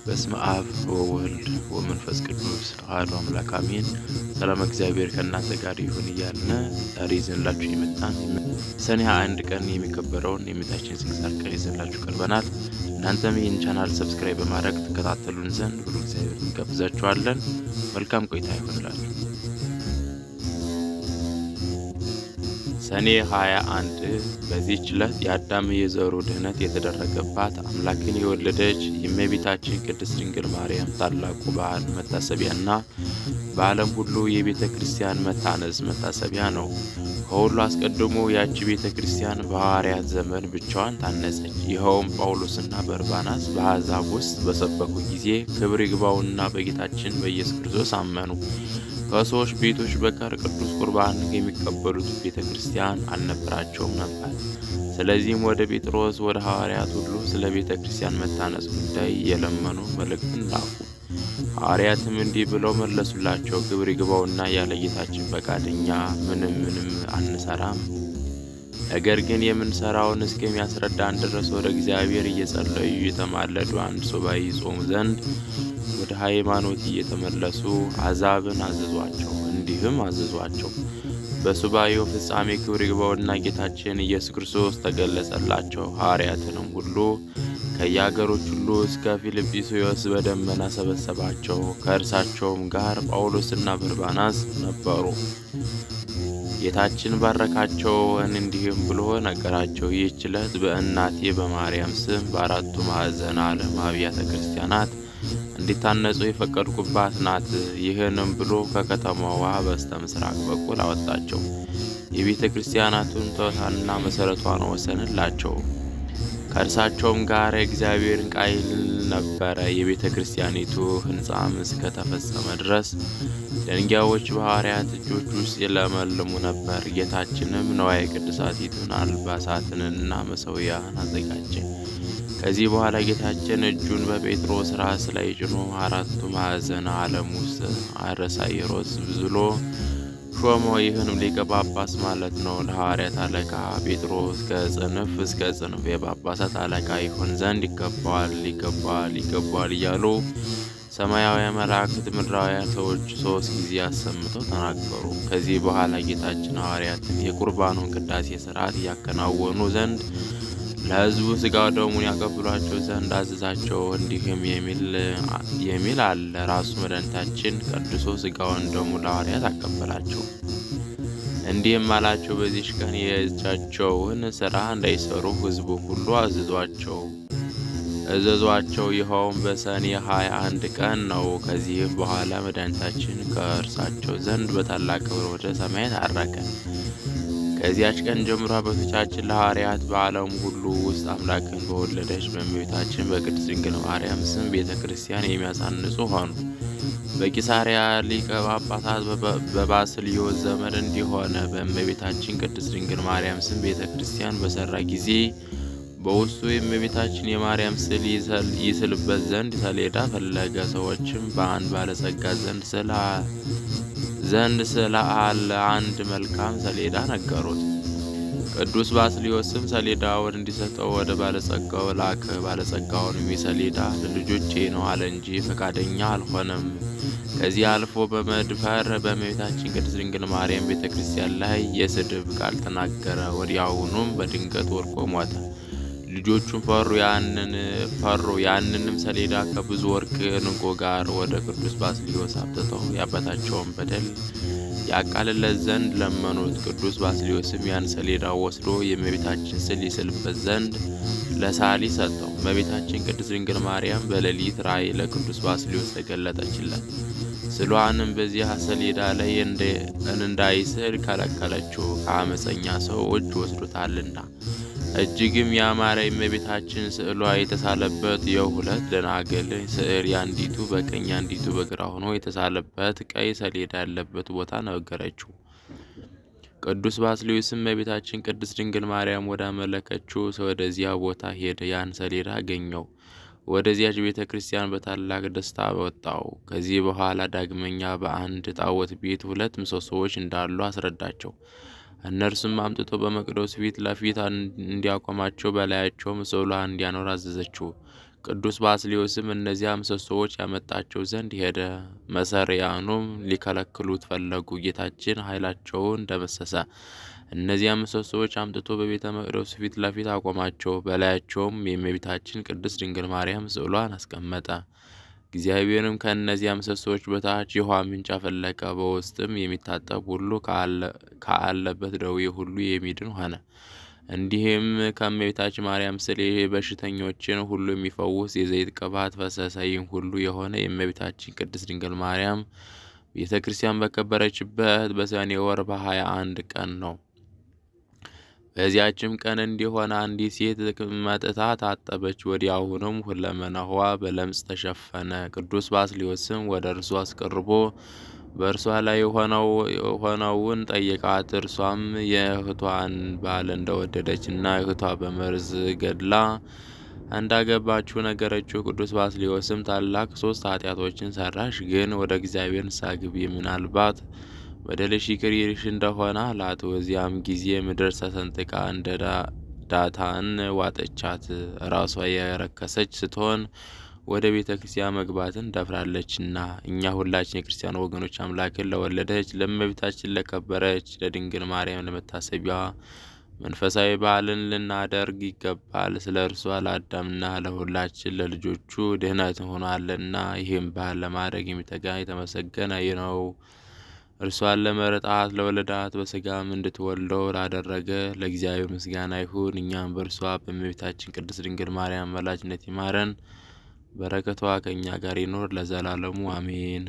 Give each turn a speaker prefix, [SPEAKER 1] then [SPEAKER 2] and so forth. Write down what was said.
[SPEAKER 1] በስመ አብ ወወልድ ወመንፈስ ቅዱስ አሐዱ አምላክ አሜን። ሰላም እግዚአብሔር ከእናንተ ጋር ይሁን እያልን ዛሬ ይዘንላችሁ የመጣን ሰኔ 21 ቀን የሚከበረውን የእመቤታችን ስንክሳር ቀን ይዘንላችሁ ቀርበናል። እናንተም ይህን ቻናል ሰብስክራይብ በማድረግ ተከታተሉን ዘንድ ብሎ እግዚአብሔር እንጋብዛችኋለን። መልካም ቆይታ ይሁንላችሁ። ሰኔ 21 በዚህች ዕለት የአዳም የዘሩ ድህነት የተደረገባት አምላክን የወለደች የእመቤታችን ቅድስት ድንግል ማርያም ታላቁ በዓል መታሰቢያና በዓለም ሁሉ የቤተ ክርስቲያን መታነጽ መታሰቢያ ነው። ከሁሉ አስቀድሞ ያቺ ቤተ ክርስቲያን በሐዋርያት ዘመን ብቻዋን ታነጸች። ይኸውም ጳውሎስና በርባናስ በአሕዛብ ውስጥ በሰበኩ ጊዜ ክብር ይግባውና በጌታችን በኢየሱስ ክርስቶስ አመኑ። ከሰዎች ቤቶች በቀር ቅዱስ ቁርባን የሚቀበሉት ቤተ ክርስቲያን አልነበራቸውም ነበር። ስለዚህም ወደ ጴጥሮስ ወደ ሐዋርያት ሁሉ ስለ ቤተ ክርስቲያን መታነጽ ጉዳይ እየለመኑ መልእክትን ላኩ። ሐዋርያትም እንዲህ ብለው መለሱላቸው፣ ክብር ይግባውና ያለ ጌታችን ፈቃድ እኛ ምንም አንሰራም። ነገር ግን የምንሰራውን እስከሚያስረዳን ድረስ ወደ እግዚአብሔር እየጸለዩ እየተማለዱ አንድ ሱባዔ ይጾሙ ዘንድ ወደ ሃይማኖት እየተመለሱ አሕዛብን አዘዟቸው። እንዲህም አዘዟቸው፣ በሱባዔው ፍጻሜ ክብር ይግባውና ጌታችን ኢየሱስ ክርስቶስ ተገለጸላቸው። ሐዋርያትንም ሁሉ ከየአገሮች ሁሉ እስከ ፊልጵስዩስ በደመና ሰበሰባቸው። ከእርሳቸውም ጋር ጳውሎስና በርባናስ ነበሩ። ጌታችን ባረካቸው፣ እንዲህም ብሎ ነገራቸው። ይህች ዕለት በእናቴ በማርያም ስም በአራቱ ማዕዘነ ዓለም አብያተ ክርስቲያናት እንዲታነጹ የፈቀድኩባት ናት። ይህንም ብሎ ከከተማዋ በስተ ምስራቅ በኩል አወጣቸው። የቤተ ክርስቲያናቱን ቶታና መሠረቷን ወሰንላቸው። ከእርሳቸውም ጋር እግዚአብሔርን ቃይል ነበረ። የቤተ ክርስቲያኒቱ ሕንጻም እስከተፈጸመ ድረስ ድንጋዮች በሐዋርያት እጆች ውስጥ ይለመልሙ ነበር። ጌታችንም ንዋየ ቅድሳቲቱን አልባሳትንና መሠዊያን አዘጋጀ። ከዚህ በኋላ ጌታችን እጁን በጴጥሮስ ራስ ላይ ጭኖ አራቱ ማዕዘነ ዓለም ውስጥ አርሳይሮስ ብሎ ሾመው። ይህንም ሊቀ ጳጳስ ማለት ነው። ለሐዋርያት አለቃ ጴጥሮስ ከጽንፍ እስከ ጽንፍ የጳጳሳት አለቃ ይሆን ዘንድ ይገባዋል እያሉ ሰማያውያን መላእክት ምድራውያን ሰዎች 3 ጊዜ አሰምተው ተናገሩ። ከዚህ በኋላ ጌታችን ሐዋርያትን የቁርባኑን ቅዳሴ ሥርዓት እያከናወኑ ዘንድ ለሕዝቡ ሥጋ ደሙን ያቀብሏቸው ዘንድ አዘዛቸው። እንዲህም የሚል አለ። ራሱ መድኃኒታችን ቀድሶ ሥጋውን ደሙን ለሐዋርያት አቀበላቸው። እንዲህም አላቸው፣ በዚህች ቀን የእጃቸውን ሥራ እንዳይሰሩ ሕዝቡ ሁሉ እዘዟቸው። ይኸውም በሰኔ 21 ቀን ነው። ከዚህም በኋላ መድኃኒታችን ከእርሳቸው ዘንድ በታላቅ ክብር ወደ ሰማያት አረገ። ከዚያች ቀን ጀምሮ አባቶቻችን ለሐዋርያት በዓለም ሁሉ ውስጥ አምላክን በወለደች በእመቤታችን በቅድስት ድንግል ማርያም ስም ቤተ ክርስቲያን የሚያሳንጹ ሆኑ። በቂሳርያ ሊቀ ጳጳሳት በባስልዮስ ዘመን እንዲሆነ በእመቤታችን ቅድስት ድንግል ማርያም ስም ቤተ ክርስቲያን በሠራ ጊዜ በውስጡ የእመቤታችን የማርያም ስዕል ይስልበት ዘንድ ሰሌዳ ፈለገ። ሰዎችም በአንድ ባለጸጋ ዘንድ ስለ አንድ መልካም ሰሌዳ ነገሩት። ቅዱስ ባስልዮስም ሰሌዳውን እንዲሰጠው ወደ ባለጸጋው ላከ። ባለጸጋውንም ሰሌዳ ለልጆቼ ነው አለ እንጂ ፈቃደኛ አልሆነም። ከዚህ አልፎ በመድፈር በእመቤታችን ቅድስት ድንግል ማርያም ቤተ ክርስቲያን ላይ የስድብ ቃል ተናገረ። ወዲያውኑም በድንገት ወድቆ ሞተ። ልጆቹም ፈሩ። ያንንም ሰሌዳ ከብዙ ወርቅ ዕንቁ ጋር ወደ ቅዱስ ባስልዮስ አምጥተው የአባታቸውን በደል ያቃልለት ዘንድ ለመኑት። ቅዱስ ባስልዮስም ያን ሰሌዳ ወስዶ የእመቤታችን ስዕል ይስልበት ዘንድ ለሳሊ ሰጠው። እመቤታችን ቅድስት ድንግል ማርያም በሌሊት ራእይ ለቅዱስ ባስልዮስ ተገለጠችለት። ስዕሏንም በዚያ ሰሌዳ ላይ እንዳይስል ከለከለችው፣ ከአመፀኛ ሰው እጅ ወስዶታልና። እጅግም ያማረ የእመቤታችን ስዕሏ የተሳለበት የሁለት ደናግል ስዕል የአንዲቱ በቀኝ አንዲቱ በግራ ሆኖ የተሳለበት ቀይ ሰሌዳ ያለበት ቦታ ነገረችው። ቅዱስ ባስልዮስም እመቤታችን ቅድስት ድንግል ማርያም ወዳመለከችው ወደዚያ ቦታ ሄደ። ያን ሰሌዳ አገኘው። ወደዚያች ቤተ ክርስቲያን በታላቅ ደስታ ወጣው። ከዚህ በኋላ ዳግመኛ በአንድ ጣዖት ቤት 2 ምሰሶዎች እንዳሉ አስረዳቸው። እነርሱም አምጥቶ በመቅደሱ ፊት ለፊት እንዲያቆማቸው በላያቸውም ስዕሏን እንዲያኖር አዘዘችው። ቅዱስ ባስልዮስም እነዚያ ምሰሶዎች ያመጣቸው ዘንድ ሄደ። መሰሪያኑም ሊከለክሉት ፈለጉ። ጌታችን ኃይላቸውን ደመሰሰ። እነዚያ ምሰሶዎች አምጥቶ በቤተ መቅደሱ ፊት ለፊት አቆማቸው። በላያቸውም የእመቤታችን ቅድስት ድንግል ማርያም ስዕሏን አስቀመጠ። እግዚአብሔርም ከእነዚያ ምሰሶዎች በታች የውሃ ምንጭ አፈለቀ። በውስጥም የሚታጠብ ሁሉ ካለበት ደዌ ሁሉ የሚድን ሆነ። እንዲህም ከእመቤታችን ማርያም ስዕል በሽተኞችን ሁሉ የሚፈውስ የዘይት ቅባት ፈሰሰ። ይህም ሁሉ የሆነ የእመቤታችን ቅድስት ድንግል ማርያም ቤተ ክርስቲያን በከበረችበት በሰኔ ወር በ21 ቀን ነው። በዚያችም ቀን እንዲሆነ አንዲት ሴት መጥታ ታጠበች። ወዲያውኑም ሁለመናዋ በለምጽ ተሸፈነ። ቅዱስ ባስልዮስም ወደ እርሱ አስቀርቦ በእርሷ ላይ የሆነውን ጠየቃት። እርሷም የእህቷን ባል እንደወደደችና እህቷ በመርዝ ገድላ እንዳገባችው ነገረችው። ቅዱስ ባስልዮስም ታላቅ 3 ኃጢአቶችን ሰራሽ፣ ግን ወደ እግዚአብሔር ንስሐ ግቢ፣ ምናልባት በደልሽ ይቅር ይልሽ እንደሆነ አላት። በዚያም ጊዜ ምድር ተሰንጥቃ እንደ ዳታን ዋጠቻት። ራሷ የረከሰች ስትሆን ወደ ቤተ ክርስቲያን መግባትን ደፍራለችና። እኛ ሁላችን የክርስቲያን ወገኖች አምላክን ለወለደች ለእመቤታችን ለከበረች ለድንግል ማርያም ለመታሰቢያ መንፈሳዊ በዓልን ልናደርግ ይገባል። ስለ እርሷ ለአዳምና ለሁላችን ለልጆቹ ድህነት ሆኗልና። ይህም በዓል ለማድረግ የሚተጋ የተመሰገነ ነው። እርሷን ለመረጣት ለወለዳት በስጋም እንድትወልደው ላደረገ ለእግዚአብሔር ምስጋና ይሁን። እኛም በእርሷ በእመቤታችን ቅድስት ድንግል ማርያም አማላጅነት ይማረን። በረከቷ ከእኛ ጋር ይኖር ለዘላለሙ አሜን።